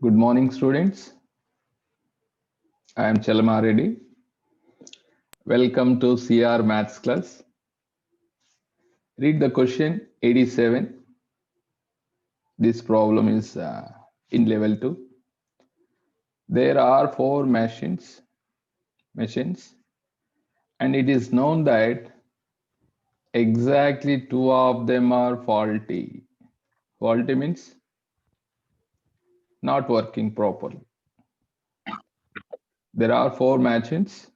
Good morning, students. I am Chalama Reddy. Welcome to CR Maths class. Read the question 87. This problem is in level 2. There are four machines, and it is known that exactly two of them are faulty. Faulty means not working properly. There are four machines.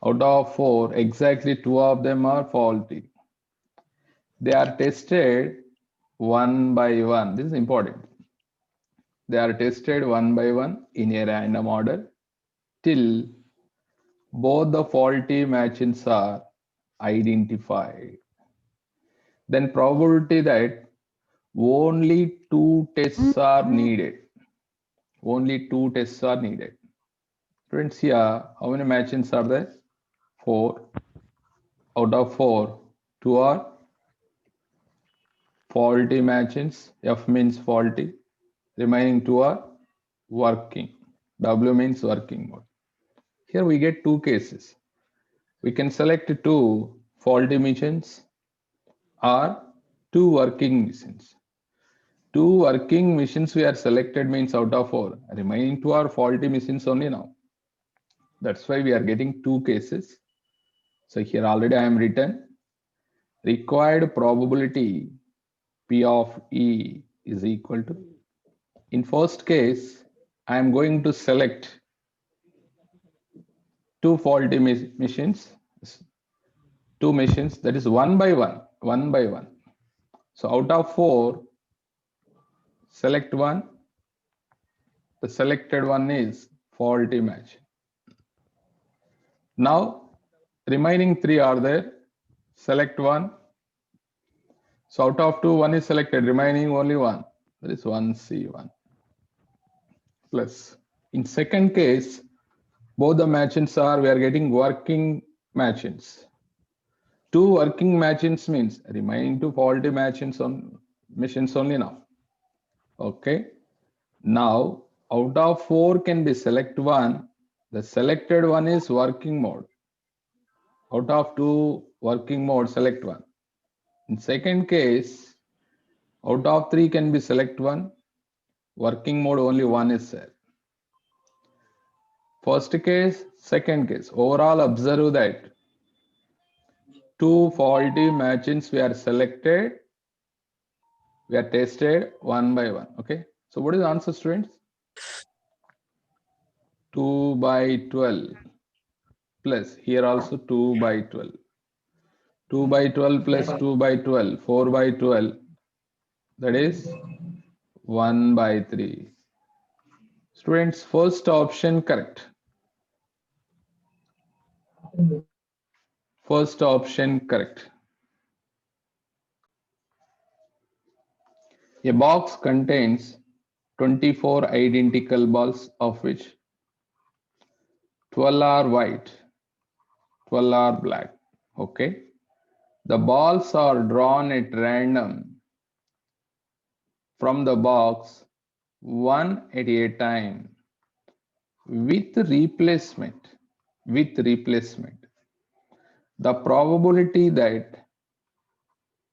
Out of four, exactly two of them are faulty. They are tested one by one. This is important. They are tested one by one in a random order till both the faulty machines are identified. Then probability that only two tests are needed. Only two tests are needed. Friends, here, how many machines are there? Four. Out of four, two are faulty machines. F means faulty. Remaining two are working. W means working mode. Here we get two cases. We can select two faulty machines or two working machines. Two working machines we are selected means out of four. Remaining two are faulty machines only now. That's why we are getting two cases. So here already I am written required probability P of E is equal to. In first case, I am going to select two faulty machines, two machines, that is one by one. So out of four, select one. The selected one is faulty match. Now, remaining three are there. Select one. So out of two, one is selected. Remaining only one. That is 1C1 plus. In second case, both the machines are, we are getting working machines. Two working machines means remaining two faulty machines only now. Okay. Now, out of four can be select one. The selected one is working mode. Out of two working mode, select one. In second case, out of three can be select one. Working mode only one is there. First case, second case. Overall, observe that two faulty machines we are selected. We are tested one by one. Okay. So what is the answer, students? 2 by 12 plus here also 2 by 12. 2 by 12 plus 2 by 12, 4 by 12, that is 1 by 3. Students, first option correct. First option correct. A box contains 24 identical balls, of which 12 are white, 12 are black. Okay. The balls are drawn at random from the box, one at a time, with replacement. The probability that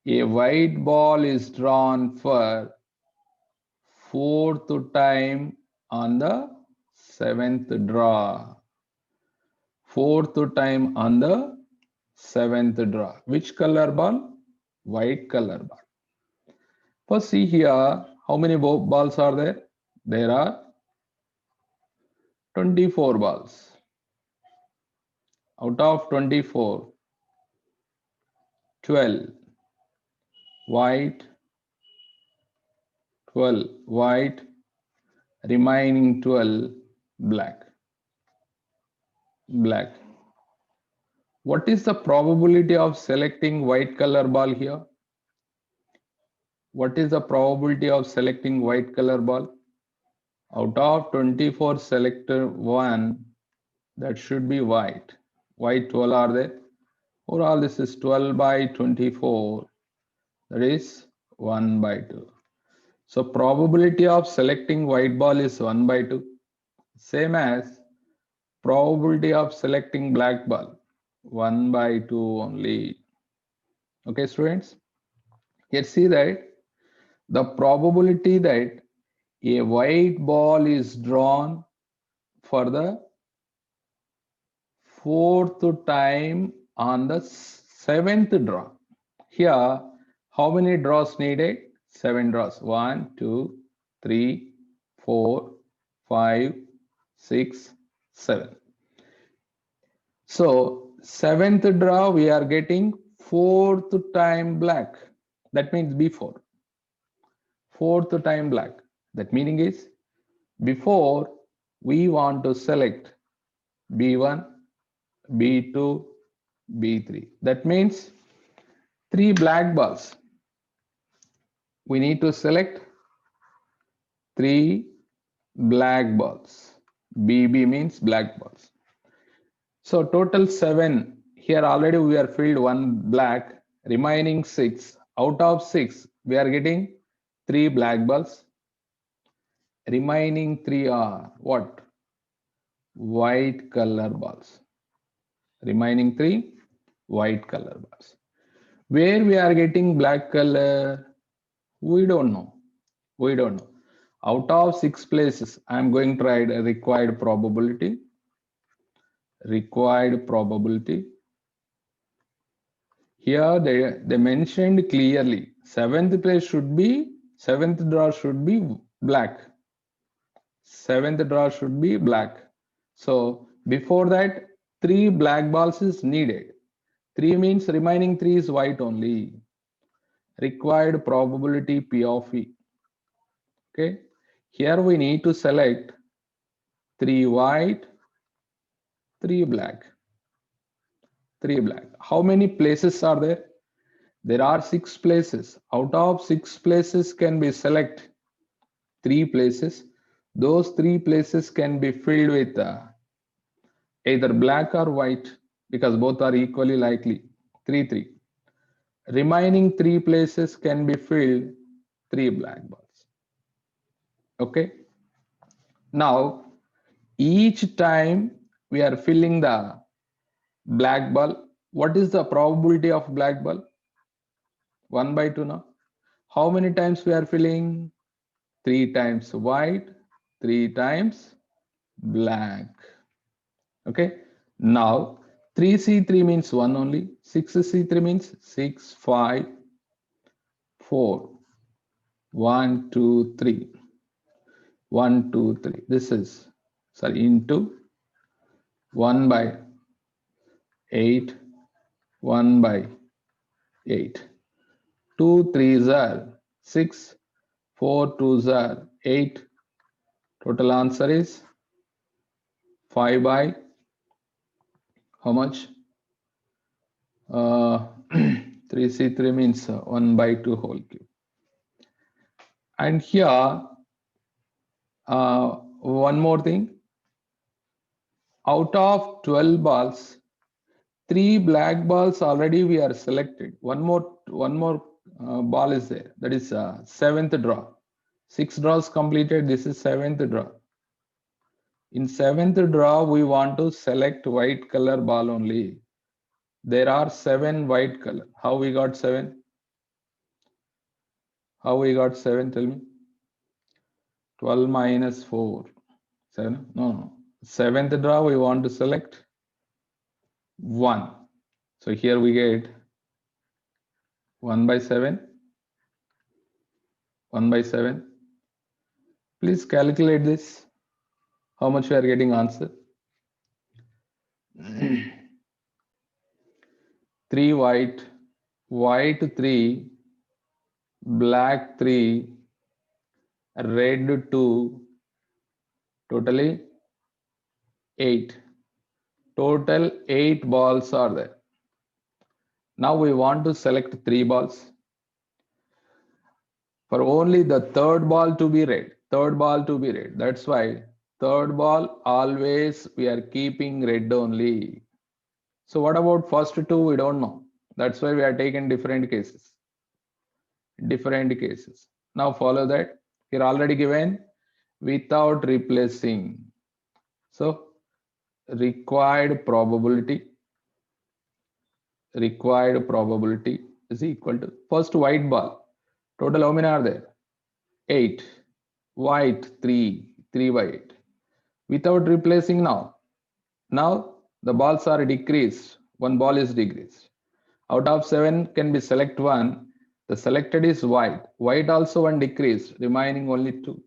a white ball is drawn for fourth time on the seventh draw. Fourth time on the seventh draw. Which color ball? White color ball. First, see here, how many balls are there? There are 24 balls. Out of 24, 12 white, 12 white, remaining 12 black. What is the probability of selecting white color ball here? What is the probability of selecting white color ball? Out of 24, select one, that should be white. White 12 are there. Overall, this is 12 by 24, that is 1 by 2. So probability of selecting white ball is 1 by 2. Same as probability of selecting black ball, 1 by 2 only. Okay, students? Here see that the probability that a white ball is drawn for the fourth time on the seventh draw. Here, how many draws needed? 7 draws. 1, 2, 3, 4, 5, 6, 7. So, seventh draw, we are getting fourth time black. That means before. Fourth time black. That meaning is before we want to select B1, B2, B3. That means 3 black balls. We need to select 3 black balls. BB means black balls. So total 7. Here already we are filled 1 black, remaining 6. Out of 6, we are getting 3 black balls. Remaining 3 are what? White color balls. Remaining 3 white color balls. Where we are getting black color? We don't know. We don't know. Out of 6 places, I am going to write a required probability. Required probability. Here they mentioned clearly 7th place should be, 7th draw should be black. 7th draw should be black. So before that, 3 black balls is needed. 3 means remaining 3 is white only. Required probability P of E. Okay. Here we need to select 3 white, 3 black. 3 black. How many places are there? There are 6 places. Out of 6 places can be select 3 places. Those 3 places can be filled with either black or white because both are equally likely. 3, 3. Remaining 3 places can be filled 3 black balls. Okay. Now, each time we are filling the black ball, what is the probability of black ball? 1 by 2 now. How many times we are filling? 3 times white, 3 times black. Okay. Now 3C3 means 1 only. 6C3 means 6, 5, 4, 1, 2, 3. 1, 2, 3. This is, sorry, into 1 by 8, 1 by 8. 2 3s are 6, 4 2s are 8. Total answer is 5 by how much? 3C3 means 1 by 2 whole cube. And here, one more thing. Out of 12 balls, 3 black balls already we are selected. One more ball is there. That is 7th draw. 6 draws completed. This is 7th draw. In 7th draw, we want to select white color ball only. There are 7 white color. How we got 7? How we got 7? Tell me. 12 minus 4. 7? No. 7th draw, we want to select 1. So here we get 1 by 7. 1 by 7. Please calculate this. How much we are getting answer? 3 white, white 3, black 3, red 2, totally 8. Total 8 balls are there. Now we want to select 3 balls. For only the third ball to be red. Third ball to be red. That's why third ball always we are keeping red only. So what about first two? We don't know. That's why we are taking different cases. Different cases. Now follow that. Here already given without replacing. So required probability is equal to first white ball. Total how many are there? 8. White 3 by 8. Without replacing now. Now the balls are decreased. One ball is decreased. Out of 7 can be select one. The selected is white. White also one decreased, remaining only 2.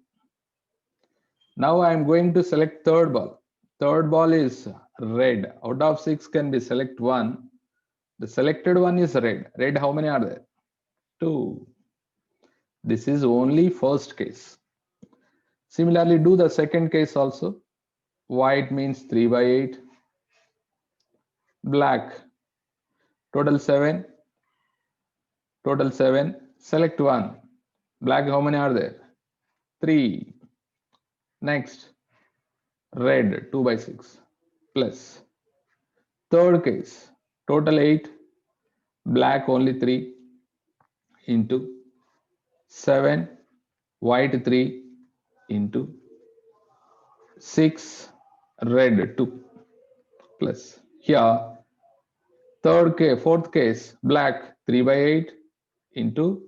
Now I am going to select third ball. Third ball is red. Out of 6 can be select one. The selected one is red. Red, how many are there? 2. This is only first case. Similarly, do the second case also. White means 3 by 8. Black, total 7. Total 7. Select one. Black, how many are there? 3. Next, red 2 by 6 plus. Third case, total 8. Black only 3 into 7. White 3 into 6. Red 2 plus. Here, fourth case, black 3 by 8 into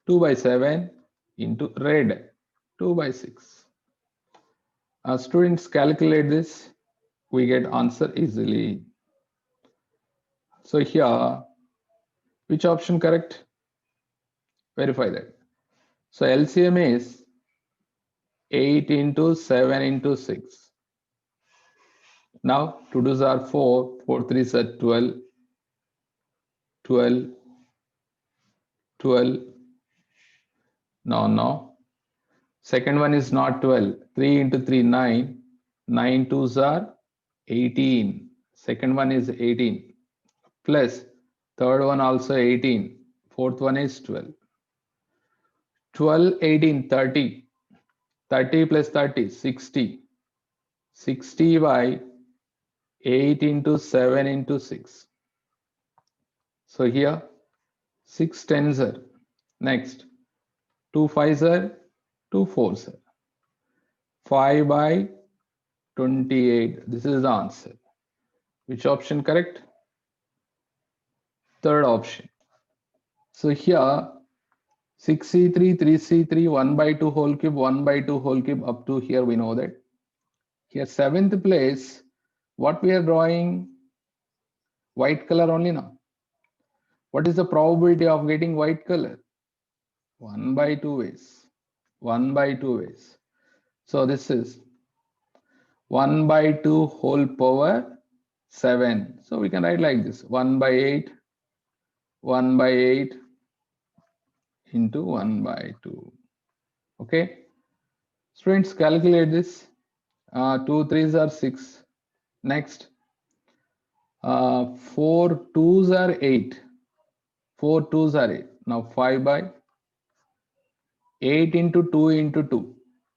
2 by 7 into red 2 by 6. Students calculate this, we get answer easily. So here, which option correct? Verify that. So LCM is 8 into 7 into 6. Now 2 2s are 4, 4 3s are 12, 12, 12. No. Second one is not 12. 3 into 3, 9. 9 2s are 18. Second one is 18. Plus third one also 18. Fourth one is 12. 12, 18, 30. 30 plus 30, 60. 60 by 8 into 7 into 6. So here 6 tens are. Next 2 5s are, 2 4s are. 5 by 28. This is the answer. Which option correct? Third option. So here 6C3, 3C3, 1 by 2 whole cube, 1 by 2 whole cube up to here we know that. Here seventh place, what we are drawing? White color only now. What is the probability of getting white color? 1 by 2 ways. 1 by 2 ways. So this is 1 by 2 whole power 7. So we can write like this, 1 by 8, 1 by 8 into 1 by 2. Okay. Students, calculate this. 2 3s are 6. Next, 4 2s are 8. 4 2s are 8. Now 5 by 8 into 2 into 2.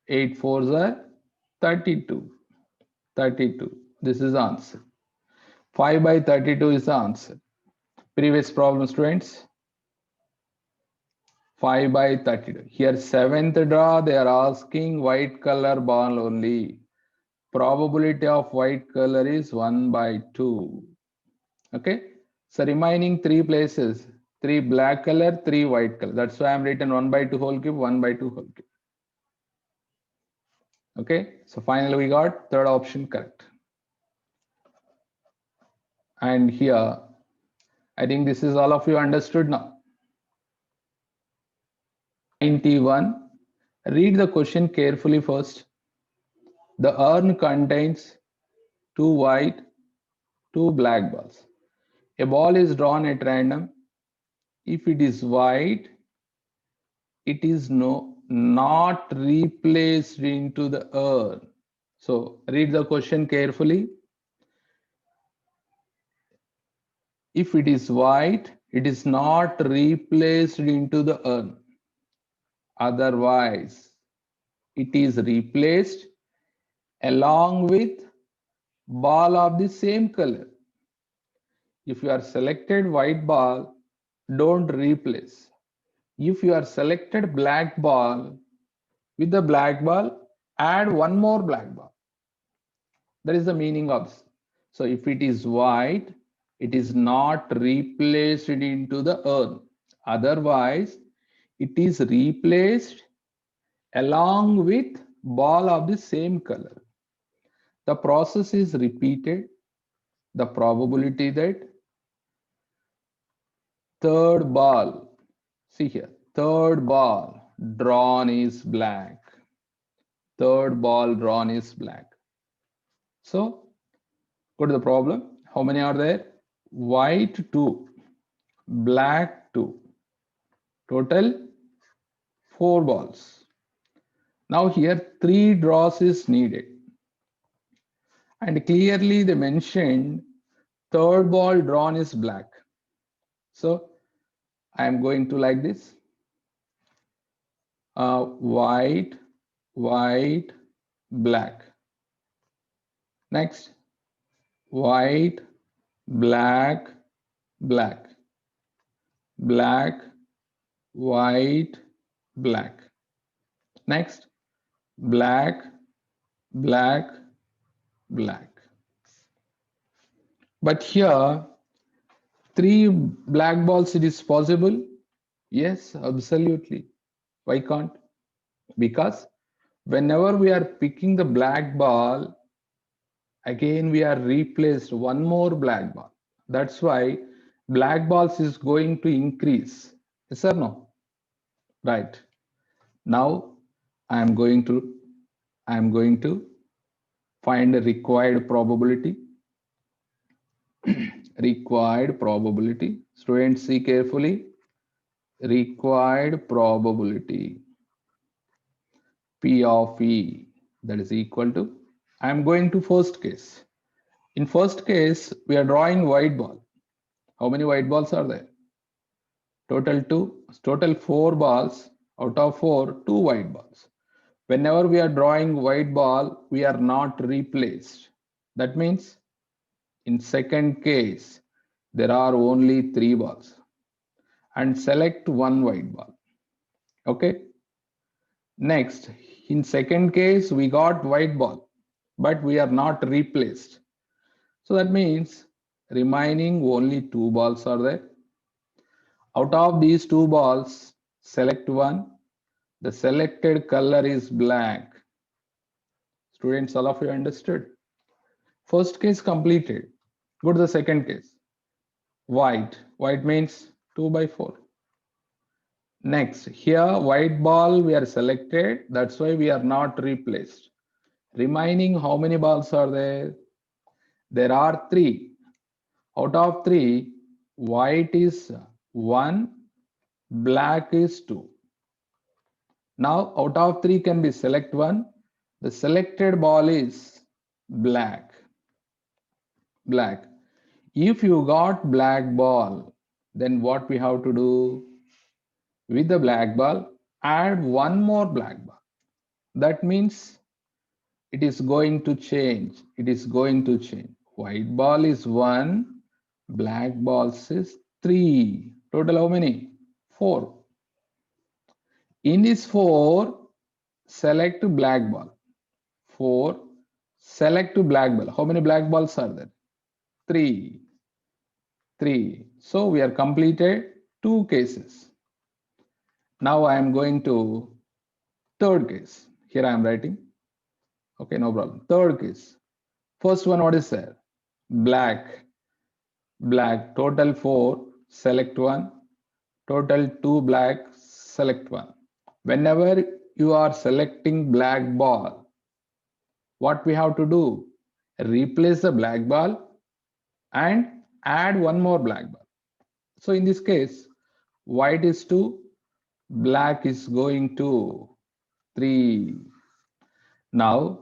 8 4s are 32. 32. This is the answer. 5 by 32 is the answer. Previous problem, students. 5 by 32. Here, seventh draw, they are asking white color ball only. Probability of white color is 1 by 2. Okay. So remaining 3 places, 3 black color, 3 white color. That's why I'm written 1 by 2 whole cube, 1 by 2 whole cube. Okay. So finally we got third option correct. And here, I think this is all of you understood now. 91. Read the question carefully first. The urn contains 2 white, 2 black balls. A ball is drawn at random. If it is white, it is not replaced into the urn. So read the question carefully. If it is white, it is not replaced into the urn. Otherwise, it is replaced along with ball of the same color. If you are selected white ball, don't replace. If you are selected black ball, With the black ball, add one more black ball. That is the meaning of this. So if it is white, it is not replaced into the earth. Otherwise, it is replaced along with ball of the same color. The process is repeated. The probability that third ball, see here, third ball drawn is black. Third ball drawn is black. So go to the problem. How many are there? White 2, black 2. Total 4 balls. Now here 3 draws is needed. And clearly they mentioned third ball drawn is black. So I am going to like this. White, white, black. Next, white, black, black, black, white, black. Next, black, black, black. But here, 3 black balls, it is possible? Yes, absolutely. Why can't? Because whenever we are picking the black ball, again we are replaced one more black ball. That's why black balls is going to increase. Yes or no? Right. Now I am going to find a required probability. Required probability. Students, see carefully. Required probability P of E, that is equal to, I am going to first case. In first case, we are drawing white ball. How many white balls are there? Total 2, total 4 balls. Out of 4, 2 white balls. Whenever we are drawing white ball, we are not replaced. That means in second case, there are only 3 balls. And select one white ball. Okay. Next, in second case, we got white ball, but we are not replaced. So that means remaining only 2 balls are there. Out of these 2 balls, select one. The selected color is black. Students, all of you understood? First case completed. Go to the second case. White. White means 2 by 4. Next, here white ball we are selected. That's why we are not replaced. Remaining how many balls are there? There are 3. Out of 3, white is 1, black is 2. Now out of 3 can be select one. The selected ball is black. Black. If you got black ball, then what we have to do? With the black ball, add one more black ball. That means it is going to change. It is going to change. White ball is 1, black balls is 3. Total how many? 4. In this 4, select black ball. 4, select black ball. How many black balls are there? 3. 3. So we are completed 2 cases. Now I am going to third case. Here I am writing. Okay, no problem. Third case. First one, what is there? Black. Black. Total 4. Select one. Total 2 black. Select one. Whenever you are selecting black ball, what we have to do? Replace the black ball and add one more black ball. So in this case, white is 2, black is going to 3. Now,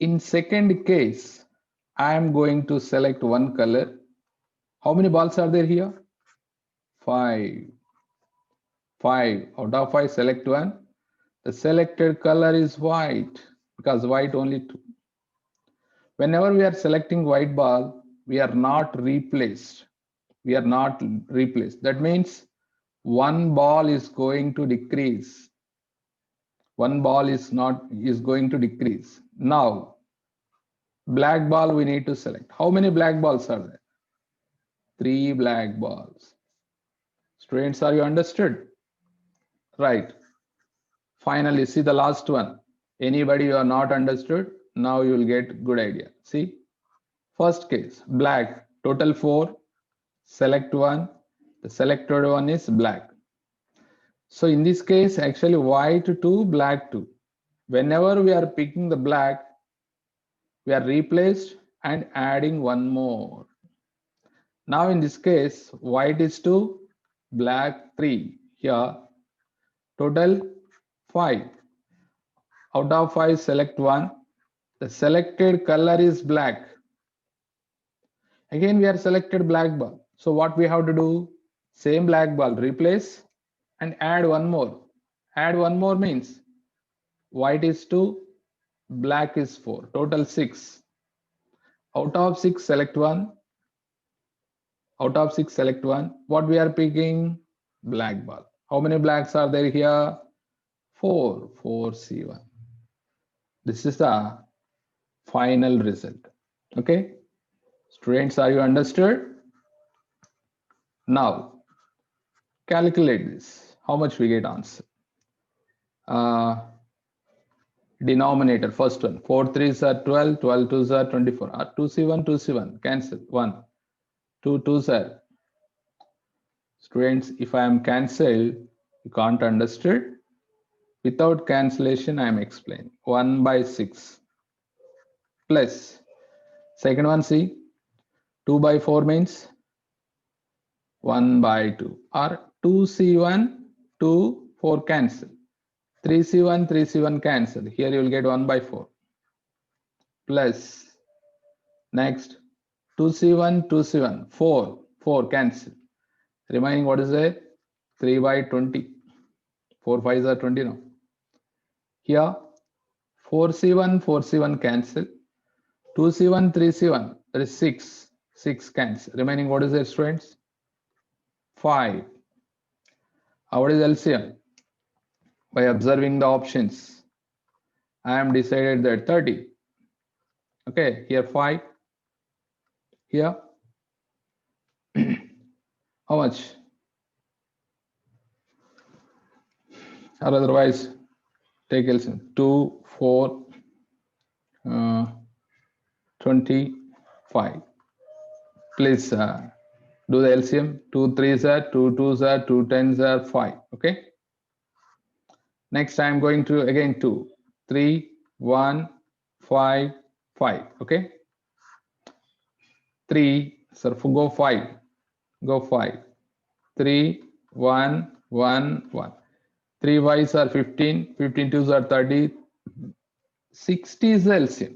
in second case, I am going to select one color. How many balls are there here? 5. 5. Out of 5, select one. The selected color is white because white only 2. Whenever we are selecting white ball, we are not replaced. We are not replaced. That means one ball is going to decrease. One ball is going to decrease. Now, black ball we need to select. How many black balls are there? 3 black balls. Students, are you understood? Right. Finally, see the last one. Anybody you are not understood, now you will get good idea. See, first case, black, total 4, select one. The selected one is black. So in this case, actually white 2, black 2. Whenever we are picking the black, we are replaced and adding one more. Now in this case, white is 2, black 3. Here, total 5. Out of 5, select one. The selected color is black. Again, we are selected black ball. So what we have to do? Same black ball, replace and add one more. Add one more means white is 2, black is 4. Total 6. Out of 6, select one. Out of 6, select one. What we are picking? Black ball. How many blacks are there here? 4. 4C1. This is the final result. Okay. Students, are you understood? Now, calculate this. How much we get answer? Denominator, first one. 4 3s are 12, 12 2s are 24. 2C1, 2C1, cancel. 1. 2 2s are. Students, if I am cancelled, you can't understood. Without cancellation, I am explaining. 1 by 6 plus. Second one, see. 2 by 4 means 1 by 2. Or 2C1, 2, 4 cancel. 3C1, 3C1 cancel. Here you will get 1 by 4. Plus. Next. 2C1, 2C1, 4, 4 cancel. Remaining what is there? 3 by 20. 4 5s are 20 now. Here 4C1, 4C1 cancel. 2C1, 3C1, that is 6. 6 cancel. Remaining what is there, students? 5. What is LCM? By observing the options, I am decided that 30. Okay, here 5. Here how much? Or otherwise, take LCM. 2, 4, 25. Please do the LCM. 2 3s are 2 2s are 2 10s are 5. Okay. Next, I am going to again 2, 3, 1, 5, 5. Okay. 3, sir, go 5. Go 5. 3, 1, 1, 1. 3 Ys are 15. 15 2s are 30. 60 is the LCM.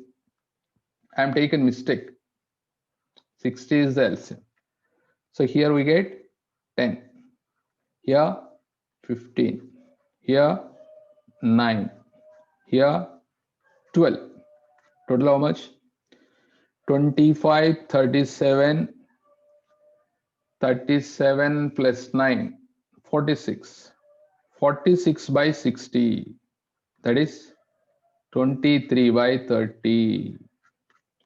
I am taken mistake. 60 is the LCM. So here we get 10. Here 15. Here 9. Here 12. Total how much? 25, 37, 37 plus 9, 46. 46 by 60. That is 23 by 30.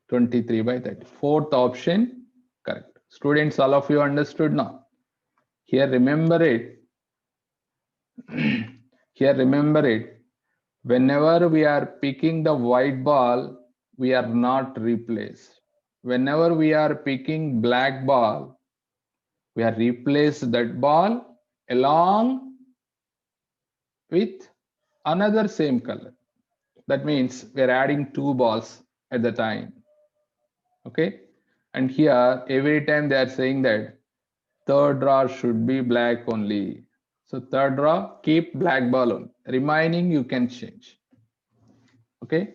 23 by 30. Fourth option correct. Students, all of you understood now? Here remember it. Here remember it. Whenever we are picking the white ball, we are not replaced. Whenever we are picking black ball, we are replaced that ball along with another same color. That means we are adding 2 balls at the time. Okay. And here every time they are saying that third draw should be black only. So third draw, keep black ball on. Remaining you can change. Okay.